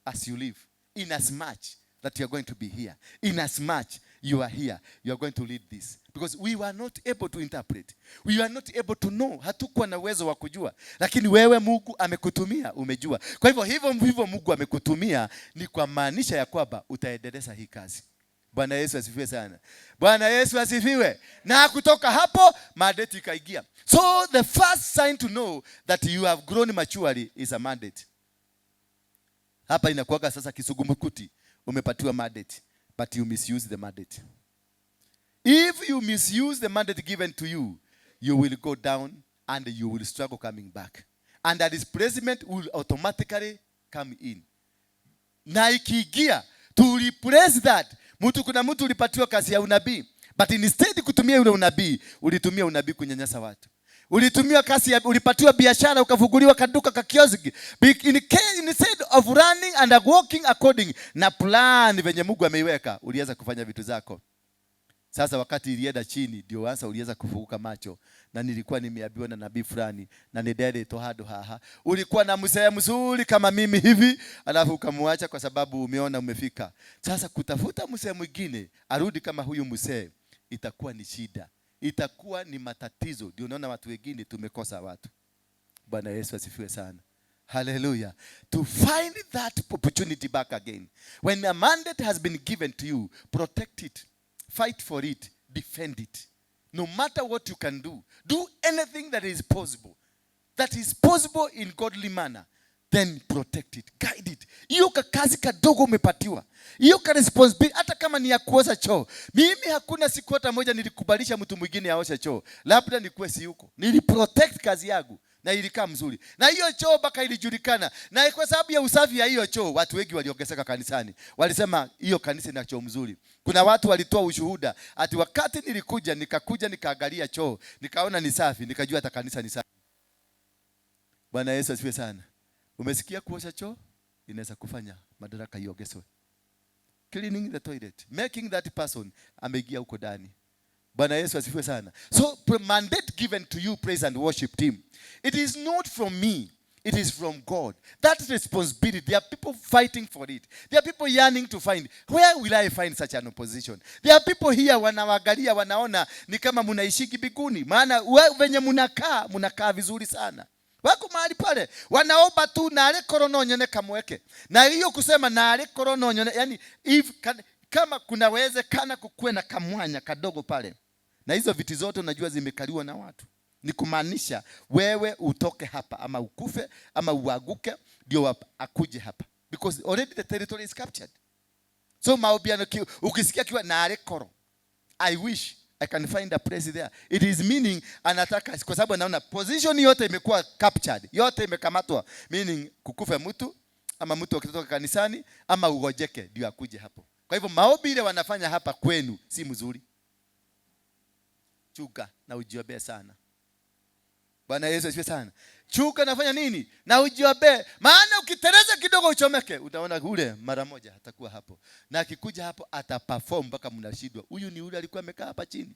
as you live, inasmuch that you are going to be here, inasmuch you are here, you are going to lead this. Because we were not able to interpret. We were not able to know. Hatukuwa na uwezo wa kujua. Lakini wewe Mungu amekutumia, umejua. Kwa hivyo Mungu amekutumia ni kwa maanisha ya kwamba utaendeleza hii kazi. Bwana Yesu asifiwe sana. Bwana Yesu asifiwe. Na kutoka hapo mandate ikaingia. So the first sign to know that you have grown maturely is a mandate. Hapa inakuwa sasa kisugumukuti. Umepatiwa mandate, but you misuse the mandate. If you misuse the mandate given to you, you will go down and you will struggle coming back. And that displacement will automatically come in. Na ikiingia, to replace that, kuna mtu ulipatiwa kazi ya unabii, but instead kutumia ule unabii, ulitumia unabii kunyanyasa watu. Ulitumia kazi ya, ulipatiwa biashara ukafunguliwa kaduka ka kioski. Instead of running and walking according na plan venye Mungu ameiweka, ulianza kufanya vitu zako. Sasa wakati ilienda chini ndio sasa ulianza kufunguka macho, na nilikuwa nimeambiwa na nabii fulani na nidede tohado haha. Ulikuwa na mzee mzuri kama mimi hivi, alafu ukamwacha kwa sababu umeona umefika. Sasa kutafuta mzee mwingine arudi kama huyu mzee itakuwa ni shida. Itakuwa ni matatizo. Ndio unaona watu wengine tumekosa watu. Bwana Yesu asifiwe sana. Hallelujah. To find that opportunity back again. When a mandate has been given to you, protect it. Fight for it. Defend it. No matter what you can do. Do anything that is possible. That is possible in godly manner. Then protect it. Guide it. Hiyo kazi kadogo umepatiwa. Hiyo ka responsibility hata kama ni ya kuosha choo. Mimi hakuna siku hata moja nilikubalisha mtu mwingine aoshe choo. Labda nikuwe si yuko. Niliprotect kazi yangu na ilikaa mzuri. Na hiyo choo baka ilijulikana. Na kwa sababu ya usafi ya hiyo choo, watu wengi waliongezeka kanisani. Walisema hiyo kanisa ina choo mzuri. Kuna watu walitoa ushuhuda ati wakati nilikuja nikaangalia choo, nikaona ni safi, nikajua hata kanisa ni safi. Bwana Yesu asifiwe sana. Umesikia kuosha choo inaweza kufanya madaraka iongezwe. Cleaning the toilet, making that person ameingia huko ndani. Bwana Yesu asifiwe sana. So mandate given to you, praise and worship team. It is not from me. It is from God. That responsibility, there are people fighting for it. There are people yearning to find, where will I find such an opposition? There are people here wanaangalia wanaona ni kama mnaishiki biguni. Maana venye mnakaa vizuri sana. Wako mahali pale wanaomba tu na ale korono nyone kamweke. Na hiyo kusema na ale korono nyone, yani kama kunawezekana kukue na kamwanya kadogo pale. Na hizo viti zote unajua zimekaliwa na watu. Ni kumaanisha wewe utoke hapa ama ukufe ama uaguke ndio akuje hapa, because already the territory is captured. So maobiano ukisikia kiwa na arekoro, I wish I can find a place there. It is meaning anataka, kwa sababu anaona position yote imekuwa captured, yote imekamatwa, meaning kukufe mtu ama mtu akitoka kanisani ama ugojeke ndio akuje hapo. Kwa hivyo maombi ile wanafanya hapa kwenu si mzuri. Chuka na ujiobe sana. Bwana Yesu asifiwe sana. Chuka nafanya nini? Na ujiobe. Maana ukitereza kidogo uchomeke, utaona ule mara moja atakuwa hapo. Na akikuja hapo ataperform mpaka mnashindwa. Huyu ni ule alikuwa amekaa hapa chini.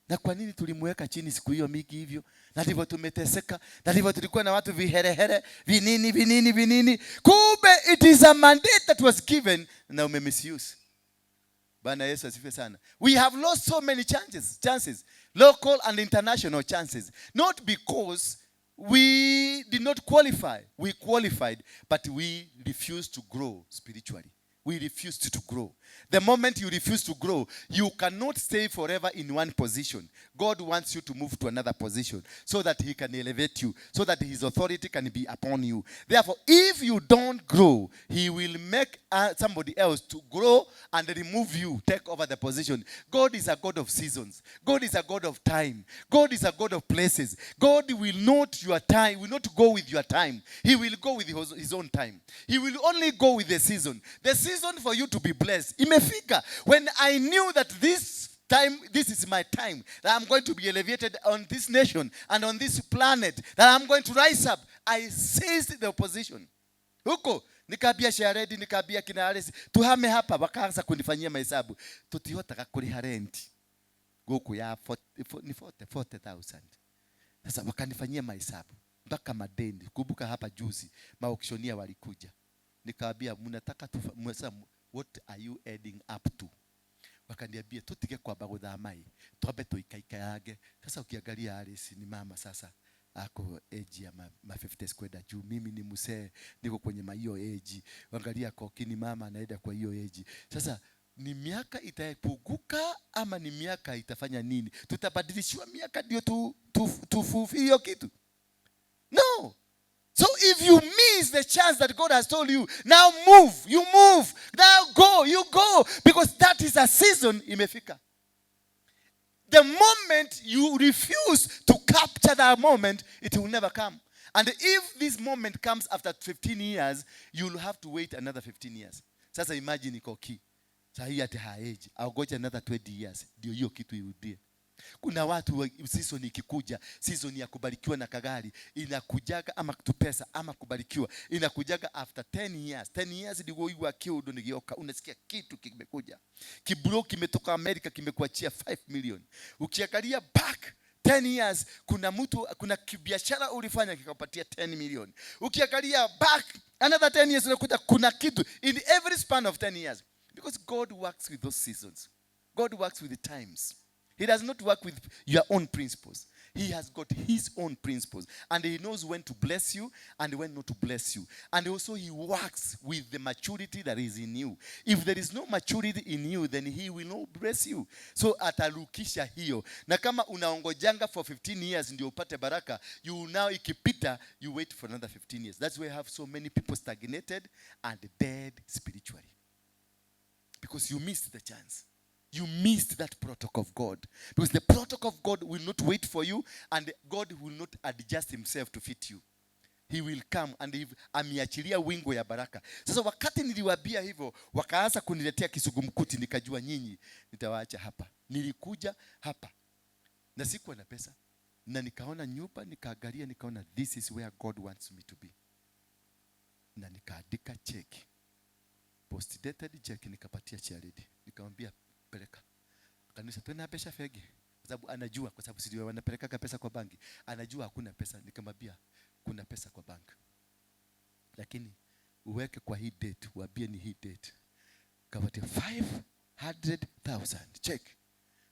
Na kwa nini tulimweka chini siku hiyo mingi hivyo? Na ndivyo tumeteseka. Na ndivyo tulikuwa na watu viherehere, vinini. Kumbe it is a mandate that was given na umemisuse. Bwana Yesu asifiwe sana. We have lost so many chances, local and international chances, not because we did not qualify. We qualified, but we refused to grow spiritually. We refused to grow. The moment you refuse to grow, you cannot stay forever in one position. God wants you to move to another position so that he can elevate you, so that his authority can be upon you. Therefore, if you don't grow, he will make somebody else to grow and remove you, take over the position. God is a God of seasons. God is a God of time. God is a God of places. God will not go with your time. He will go with his own time. He will only go with the season. The season for you to be blessed. Imefika. When I knew that this is my time, that I'm going to be elevated on this nation and on this planet, that I'm going to rise up, I seized the opposition. Huko nikabia Sharedi, nikabia kina Alesi, tuhame hapa, wakaanza kunifanyia mahesabu. Tutihota kuliha renti goku ya 40,000. Sasa wakanifanyia mahesabu mpaka madeni. Kumbuka hapa juzi maauctioneer walikuja. Nikawambia mnataka what are you adding up to? Wakaniambia tutige kwa bagudha mai, tuabe tuikaikayage. Sasa ukiangalia Alice ni mama sasa ako age ya ma 50 kwenda juu, mimi ni msee niko kwenye hiyo age. Angalia Koki ni mama anaenda kwa hiyo age. Sasa ni miaka itapunguka ama ni miaka itafanya nini? Tutabadilishwa miaka ndio tufufi hiyo kitu? No. So if you miss the chance that God has told you, now move, you move. Now go, you go. Because that is a season imefika. The moment you refuse to capture that moment, it will never come. And if this moment comes after 15 years, you'll have to wait another 15 years. Sasa imagine Koki. Sahi at her age, I'll go to another 20 years. Ndio hiyo kitu irudie. Kuna watu season ikikuja, season ya kubarikiwa na kagari inakujaga ama tupesa ama kubarikiwa inakujaga after 10 years. 10 years ndio iwa kiudo nigioka, unasikia kitu kimekuja. Kibro kimetoka America kimekuachia 5 million. Ukiangalia back 10 years kuna kibiashara ulifanya kikapatia 10 million. Ukiangalia back another 10 years unakuta kuna kitu in every span of 10 years. Because God works with those seasons. God works with the times. He does not work with your own principles. He has got his own principles. And he knows when to bless you and when not to bless you. And also he works with the maturity that is in you. If there is no maturity in you, then he will not bless you. So atalukisha hiyo. Na kama unaongojanga for 15 years ndio upate baraka, you now ikipita, you wait for another 15 years. That's why you have so many people stagnated and dead spiritually. Because you missed the chance. You missed that protocol of God. Because the protocol of God will not wait for you, and God will not adjust himself to fit you. He will come and amiachilia wingo ya baraka. Sasa wakati niliwaambia hivyo, wakaanza kuniletea kisugumkuti, nikajua nyinyi nitawaacha hapa. Nilikuja hapa na sikuwa na pesa, na nikaona nyumba, nikaangalia, nikaona this is where God wants me to be. Na nikaandika cheki, post dated check, nikapatia charity. Nikamwambia peleka kanisa, tuna pesa fegi, kwa sababu anajua, kwa sababu sisi wanapeleka pesa kwa banki, anajua hakuna pesa. Nikamwambia kuna pesa kwa banki, lakini uweke kwa hii date, waambie ni hii date. Kapatia 500,000 check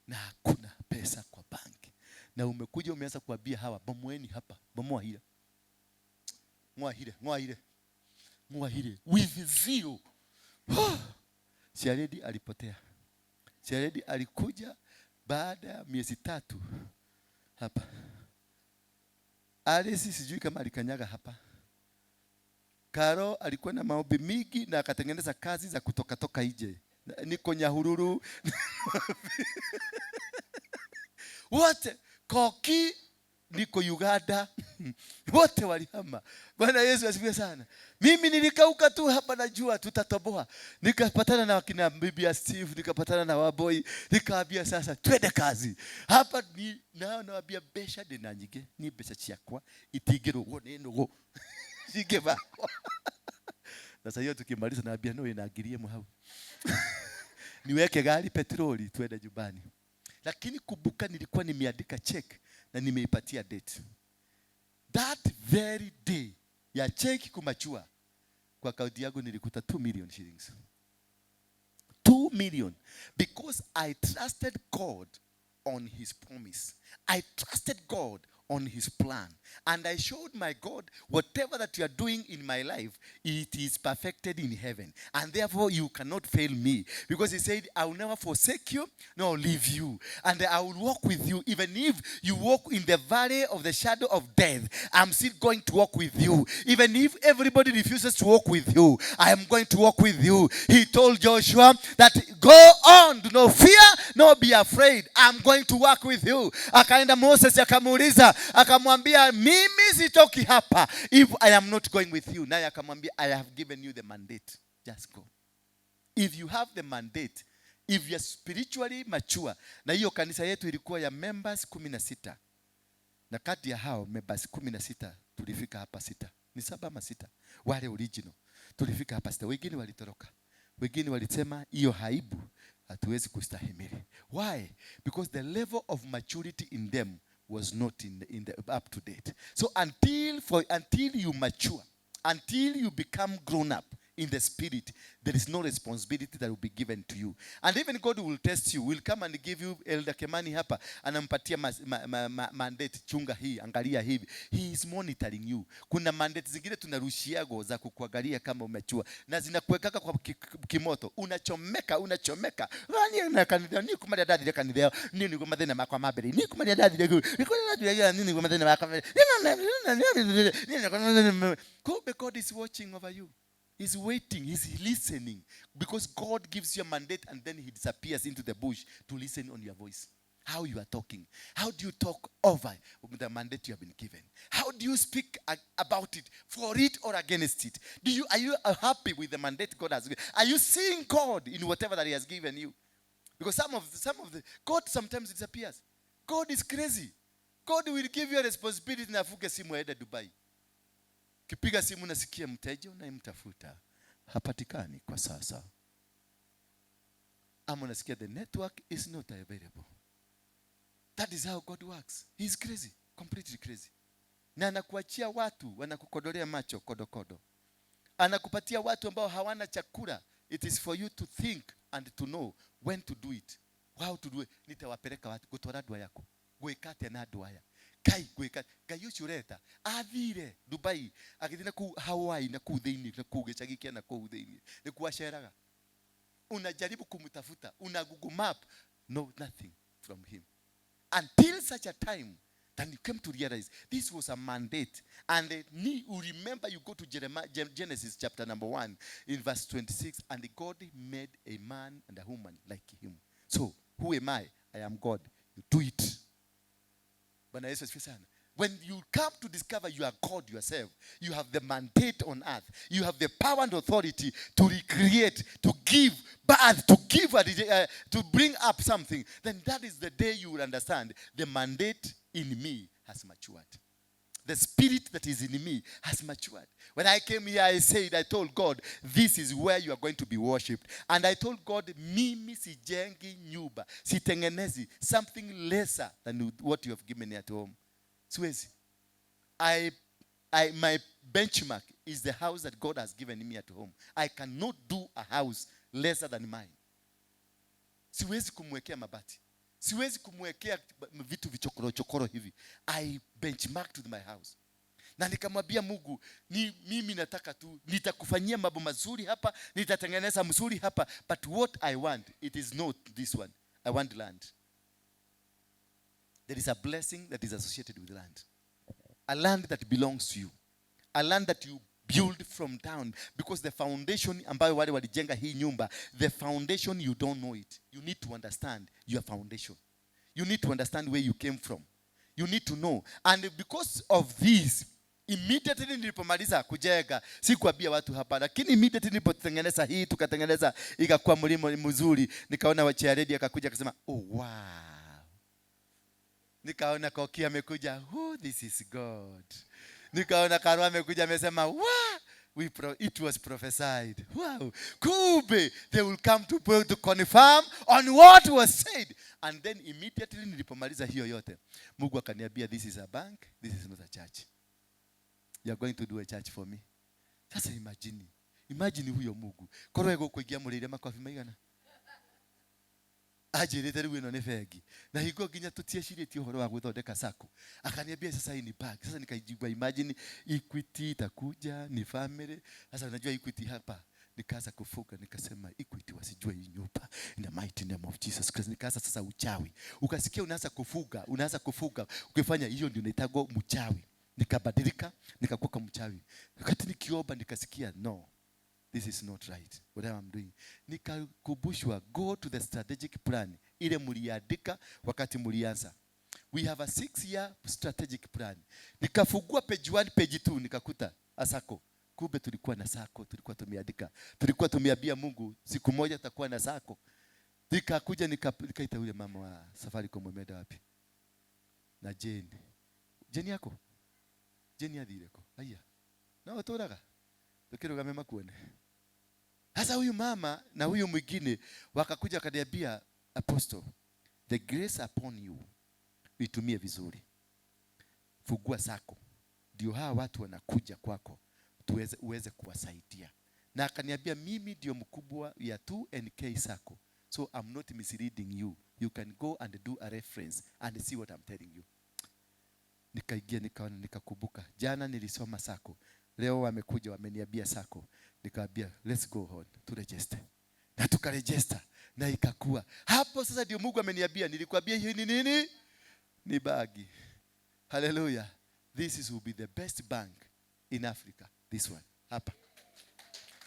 na hakuna pesa kwa banki. Na umekuja umeanza kuambia hawa bomoeni hapa, bomoa hile, ngoa hile with zero. Sharedi alipotea. Sharedi alikuja baada ya miezi 3 hapa. Alisi sijui kama alikanyaga hapa. Karo alikuwa na maombi mingi na akatengeneza kazi za kutoka nje. Niko Nyahururu. Wote Koki niko Uganda. Wote walihama. Bwana Yesu asifiwe sana. Mimi nilikauka tu hapa, najua tutatoboa. Nikapatana na wakina bibi Steve, nikapatana na Waboy, nikaambia sasa twende kazi. Hapa ni naambia besha de nanyige, ni besha chiakwa itigero wone no. Sigeva. Sasa hiyo tukimaliza naambia no inagirie mhau. Niweke gari petroli twende nyumbani. Lakini kumbuka nilikuwa nimeandika check na nimeipatia date. That very day ya check kumachua, kwa akaunti yangu nilikuta 2 million shillings. 2 million, because I trusted God on his promise. I trusted God on his plan. And I showed my God, whatever that you are doing in my life, it is perfected in heaven. And therefore you cannot fail me. Because he said, I will never forsake you, nor leave you. And I will walk with you. Even if you walk in the valley of the shadow of death, I'm still going to walk with you. Even if everybody refuses to walk with you, I am going to walk with you. He told Joshua that go on, do not fear, nor be afraid. I'm going to walk with you. Akaenda Moses akamuuliza, akamwambia mimi sitoki hapa if I am not going with you. Naye akamwambia I have given you the mandate, just go. If you have the mandate, if you are spiritually mature. Na hiyo kanisa yetu ilikuwa ya members 16. Na kati ya hao members 16 tulifika hapa 6. Ni 7 ama 6 wale original. Tulifika hapa 6. Wengine walitoroka. Wengine walisema hiyo haibu hatuwezi kustahimili. Why? Because the level of maturity in them was not in the up to date. So until you mature, until you become grown up in the spirit, there is no responsibility that will be given to you. And even God will test you, will come and give you Elder Kemani hapa, anampatia mandate, chunga hii, angalia hivi. He is monitoring you. Kuna mandate zingine tunarushiago za kukuangalia kama umechua, na zinakuwekaka kwa kimoto. Unachomeka. Nini kanideo, ni kumalia dadi kanideo, nini kumadena makwa mabeli, ni kumalia dadi nini kumadena makwa mabeli. God is watching over you. He's waiting, he's listening. Because God gives you a mandate and then he disappears into the bush to listen on your voice. How you are talking. How do you talk over the mandate you have been given? How do you speak about it, for it or against it? Are you happy with the mandate God has given? Are you seeing God in whatever that he has given you? Because some of the God sometimes disappears. God is crazy. God will give you a responsibility na afuke simu aende Dubai. Kipiga simu nasikia mteja unayemtafuta hapatikani kwa sasa. Ama unasikia the network is not available. That is how God works. He is crazy, completely crazy. Na anakuachia watu wanakukodolea macho kodokodo. Anakupatia watu ambao hawana chakula. It is for you to think and to know when to do it. How to do it. Nitawapeleka watu gutora dua yako. Gwekate na dua ya. Kai gwekate. Gayo chureta. Athire Dubai. Agithina ku Hawaii na ku thiini na ku gicagikia na ku thiini. Ni kuasheraga. Unajaribu kumtafuta. Una Google map. No, nothing from him. Until such a time that you came to realize this was a mandate. And you remember, you go to Genesis chapter number 1 in verse 26. And God made a man and a woman like him. So, who am I? I am God. You do it. When you come to discover you are God yourself, you have the mandate on earth. You have the power and authority to recreate, to give birth, to bring up something. Then that is the day you will understand the mandate in me has matured. The spirit that is in me has matured. When I came here, I told God, this is where you are going to be worshipped. And I told God, mimi sijengi nyumba, sitengenezi, something lesser than what you have given me at home. Swezi. My benchmark is the house that God has given me at home. I cannot do a house lesser than mine. Siwezi kumwekea mabati. Siwezi kumwekea vitu vichokoro hivi. I benchmark to my house. Na nikamwambia Mungu, mimi nataka tu, nitakufanyia mambo mazuri hapa, nitatengeneza mzuri hapa, but what I want, it is not this one. I want land. There is a blessing that is associated with land. a land that belongs to you, a land that you build from down, because the foundation ambayo wale walijenga hii nyumba, the foundation you don't know it. You need to understand your foundation. You need to understand where you came from. You need to know. And because of this, immediately nilipomaliza kujenga, sikuambia watu hapa, lakini immediately nilipotengeneza hii, tukatengeneza ikakuwa mlimo mzuri, nikaona wachia akakuja akasema, "Oh wow." Nikaona Koki amekuja, "Oh, this is God." Nikaona Karwa amekuja amesema, "Wow, it was prophesied." Wow. Kumbe they will come to confirm on what was said. And then immediately nilipomaliza hiyo yote, Mungu akaniambia, "This is a bank, this is not a church. You are going to do a church for me." Sasa imagine huyo Mungu. Korwego kuingia mulire makofi maigana. Ajirete riu ino ni bengi. Na higo nginya tutieciritie uhoro wa guthondeka sako. Akaniambia sasa hii ni bank. Sasa nikajigwa, imagine Equity itakuja, ni family. Sasa unajua Equity hapa. Nikaanza kufuga, nikasema Equity wasijue hii nyumba. In the mighty name of Jesus Christ. Nikaanza sasa uchawi. Ukasikia unaanza kufuga. Ukifanya hiyo ndio inaitagwa mchawi. Nikabadilika, nikakuwa mchawi. Wakati nikiomba nikasikia, no, this is not right, what I'm doing. Nikakumbushwa, go to the strategic plan ile mliandika wakati mlianza. We have a 6-year strategic plan. Nikafungua page 1, page 2, nikakuta asako. Kumbe tulikuwa na sako, tulikuwa tumeandika. Tulikuwa tumeambia Mungu siku moja tutakuwa na sako. Nikakuja nikaita yule mama wa Safaricom, umeenda wapi? Na Jane yako? Jeni athireko. Aya. Na waturaga. Tukirugame makuone. Sasa huyu mama na huyu mwingine wakakuja akaniambia, "Apostle, the grace upon you uitumie vizuri. Fungua sako. Ndio hawa watu wanakuja kwako uweze kuwasaidia." Na akaniambia, "Mimi ndio mkubwa ya 2NK sako. So I'm not misleading you. You can go and do a reference and see what I'm telling you." Nikaingia nikaona, nikakumbuka jana nilisoma sako, leo wamekuja wameniambia sako. Nikaambia, "Let's go on to register." Na tukaregister na ikakuwa hapo. Sasa ndio Mungu ameniambia, nilikwambia hii ni nini? Ni bagi. Hallelujah. This will be the best bank in Africa. This one hapa.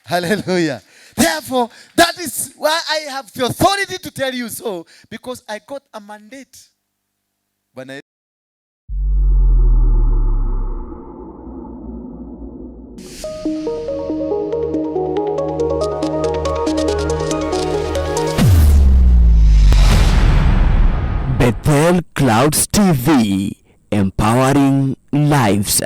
Hallelujah. Therefore, that is why I have the authority to tell you so, because I got a mandate. Bwana Bethel Clouds TV, empowering lives.